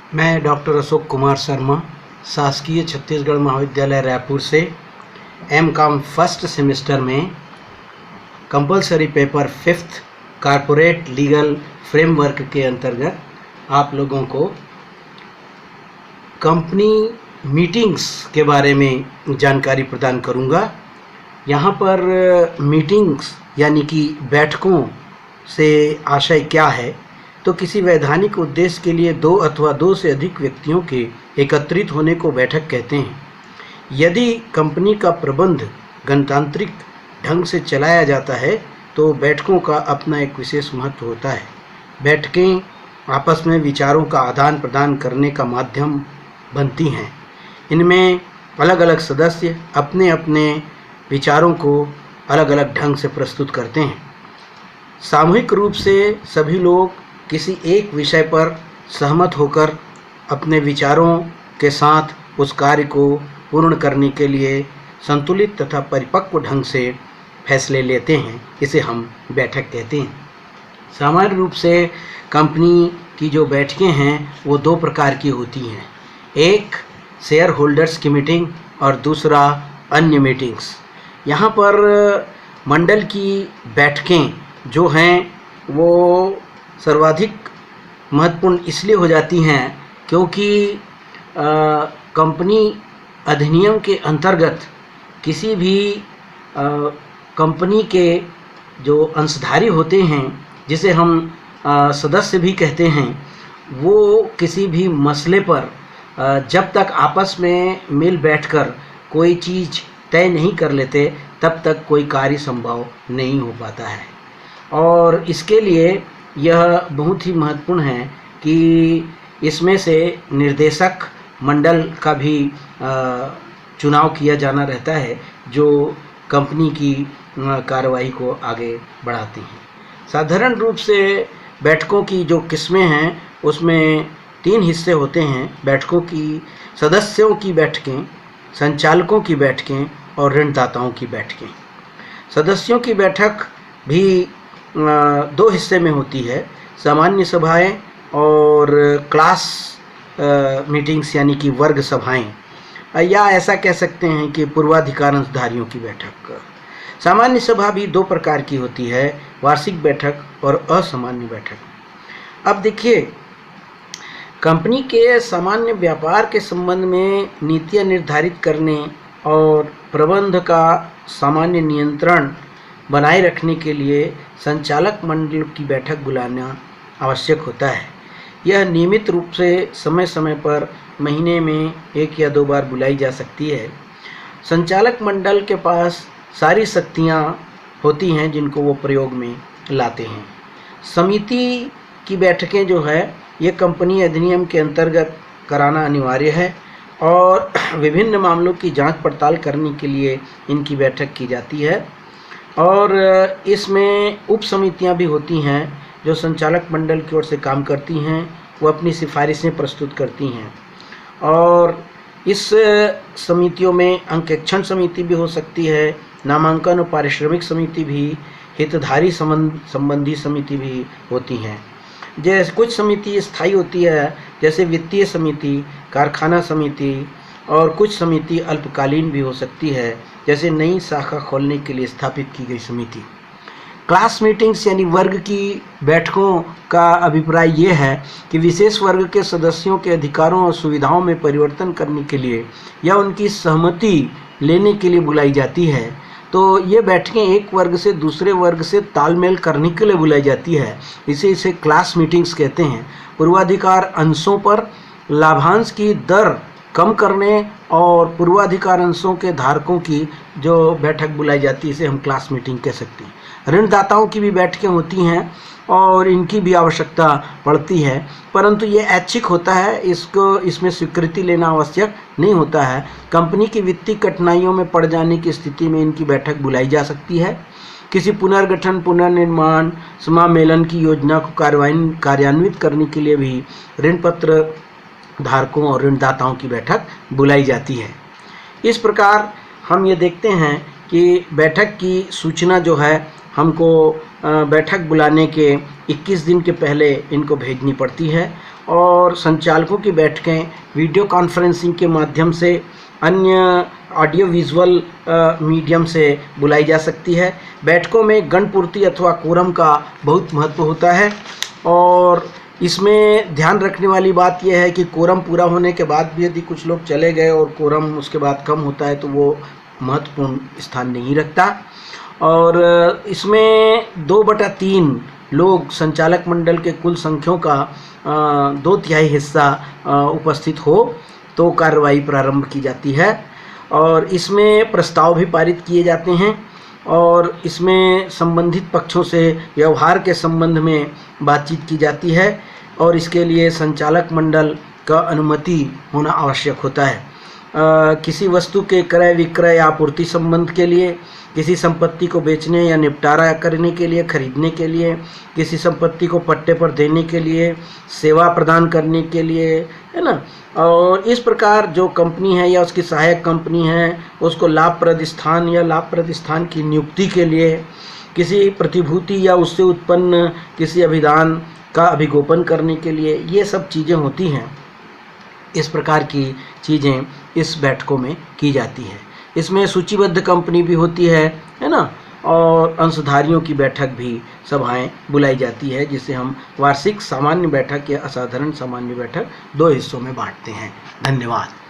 मैं डॉक्टर अशोक कुमार शर्मा, शासकीय छत्तीसगढ़ महाविद्यालय रायपुर से एम.कॉम फर्स्ट सेमेस्टर में compulsory paper fifth corporate legal framework के अंतर्गत आप लोगों को कंपनी मीटिंग्स के बारे में जानकारी प्रदान करूंगा। यहाँ पर मीटिंग्स यानी कि बैठकों से आशय क्या है, तो किसी वैधानिक उद्देश्य के लिए दो अथवा दो से अधिक व्यक्तियों के एकत्रित होने को बैठक कहते हैं। यदि कंपनी का प्रबंध गणतांत्रिक ढंग से चलाया जाता है तो बैठकों का अपना एक विशेष महत्व होता है। बैठकें आपस में विचारों का आदान प्रदान करने का माध्यम बनती हैं। इनमें अलग अलग सदस्य अपने अपने विचारों को अलग अलग ढंग से प्रस्तुत करते हैं। सामूहिक रूप से सभी लोग किसी एक विषय पर सहमत होकर अपने विचारों के साथ उस कार्य को पूर्ण करने के लिए संतुलित तथा परिपक्व ढंग से फैसले लेते हैं। इसे हम बैठक कहते हैं। सामान्य रूप से कंपनी की जो बैठकें हैं वो दो प्रकार की होती हैं, एक शेयर होल्डर्स की मीटिंग और दूसरा अन्य मीटिंग्स। यहाँ पर मंडल की बैठकें जो हैं वो सर्वाधिक महत्वपूर्ण इसलिए हो जाती हैं क्योंकि कंपनी अधिनियम के अंतर्गत किसी भी कंपनी के जो अंशधारी होते हैं, जिसे हम सदस्य भी कहते हैं, वो किसी भी मसले पर जब तक आपस में मिल बैठकर कोई चीज़ तय नहीं कर लेते तब तक कोई कार्य संभव नहीं हो पाता है। और इसके लिए यह बहुत ही महत्वपूर्ण है कि इसमें से निर्देशक मंडल का भी चुनाव किया जाना रहता है जो कंपनी की कार्रवाई को आगे बढ़ाती हैं। साधारण रूप से बैठकों की जो किस्में हैं उसमें तीन हिस्से होते हैं: बैठकों की सदस्यों की बैठकें, संचालकों की बैठकें और ऋणदाताओं की बैठकें। सदस्यों की बैठक भी दो हिस्से में होती है, सामान्य सभाएं और क्लास मीटिंग्स यानी कि वर्ग सभाएं, या ऐसा कह सकते हैं कि पूर्वाधिकार अंशधारियों की बैठक। सामान्य सभा भी दो प्रकार की होती है, वार्षिक बैठक और असामान्य बैठक। अब देखिए, कंपनी के सामान्य व्यापार के संबंध में नीतियां निर्धारित करने और प्रबंध का सामान्य नियंत्रण बनाए रखने के लिए संचालक मंडल की बैठक बुलाना आवश्यक होता है। यह नियमित रूप से समय समय पर महीने में एक या दो बार बुलाई जा सकती है। संचालक मंडल के पास सारी शक्तियाँ होती हैं जिनको वो प्रयोग में लाते हैं। समिति की बैठकें जो है ये कंपनी अधिनियम के अंतर्गत कराना अनिवार्य है और विभिन्न मामलों की जांच पड़ताल करने के लिए इनकी बैठक की जाती है। और इसमें उप समितियाँ भी होती हैं जो संचालक मंडल की ओर से काम करती हैं, वो अपनी सिफारिशें प्रस्तुत करती हैं। और इस समितियों में अंकेक्षण समिति भी हो सकती है, नामांकन और पारिश्रमिक समिति भी, हितधारी संबंधी समिति भी होती हैं। जैसे कुछ समिति स्थायी होती है, जैसे वित्तीय समिति, कारखाना समिति, और कुछ समिति अल्पकालीन भी हो सकती है, जैसे नई शाखा खोलने के लिए स्थापित की गई समिति। क्लास मीटिंग्स यानी वर्ग की बैठकों का अभिप्राय ये है कि विशेष वर्ग के सदस्यों के अधिकारों और सुविधाओं में परिवर्तन करने के लिए या उनकी सहमति लेने के लिए बुलाई जाती है। तो ये बैठकें एक वर्ग से दूसरे वर्ग से तालमेल करने के लिए बुलाई जाती है, इसे क्लास मीटिंग्स कहते हैं। पूर्वाधिकार अंशों पर लाभांश की दर कम करने और पूर्वाधिकार अंशों के धारकों की जो बैठक बुलाई जाती है इसे हम क्लास मीटिंग कह सकते हैं। ऋणदाताओं की भी बैठकें होती हैं और इनकी भी आवश्यकता पड़ती है, परंतु ये ऐच्छिक होता है, इसमें स्वीकृति लेना आवश्यक नहीं होता है। कंपनी की वित्तीय कठिनाइयों में पड़ जाने की स्थिति में इनकी बैठक बुलाई जा सकती है। किसी पुनर्गठन, पुनर्निर्माण, समामेलन की योजना को कार्यान्वित करने के लिए भी ऋण पत्र धारकों और ऋणदाताओं की बैठक बुलाई जाती है। इस प्रकार हम ये देखते हैं कि बैठक की सूचना जो है हमको बैठक बुलाने के 21 दिन के पहले इनको भेजनी पड़ती है और संचालकों की बैठकें वीडियो कॉन्फ्रेंसिंग के माध्यम से, अन्य ऑडियो विजुअल मीडियम से बुलाई जा सकती है। बैठकों में गणपूर्ति अथवा कोरम का बहुत महत्व होता है और इसमें ध्यान रखने वाली बात यह है कि कोरम पूरा होने के बाद भी यदि कुछ लोग चले गए और कोरम उसके बाद कम होता है तो वो महत्वपूर्ण स्थान नहीं रखता। और इसमें 2/3 लोग संचालक मंडल के कुल संख्यों का 2/3 हिस्सा उपस्थित हो तो कार्रवाई प्रारंभ की जाती है। और इसमें प्रस्ताव भी पारित किए जाते हैं और इसमें संबंधित पक्षों से व्यवहार के संबंध में बातचीत की जाती है और इसके लिए संचालक मंडल का अनुमति होना आवश्यक होता है। किसी वस्तु के क्रय विक्रय या आपूर्ति संबंध के लिए, किसी संपत्ति को बेचने या निपटारा करने के लिए, खरीदने के लिए, किसी संपत्ति को पट्टे पर देने के लिए, सेवा प्रदान करने के लिए, है ना। और इस प्रकार जो कंपनी है या उसकी सहायक कंपनी है उसको लाभप्रद स्थान या लाभप्रद स्थान की नियुक्ति के लिए, किसी प्रतिभूति या उससे उत्पन्न किसी अभिदान का अभिगोपन करने के लिए, ये सब चीज़ें होती हैं। इस प्रकार की चीज़ें इस बैठकों में की जाती है। इसमें सूचीबद्ध कंपनी भी होती है ना, और अंशधारियों की बैठक भी सभाएं बुलाई जाती है, जिसे हम वार्षिक सामान्य बैठक या असाधारण सामान्य बैठक 2 हिस्सों में बांटते हैं। धन्यवाद।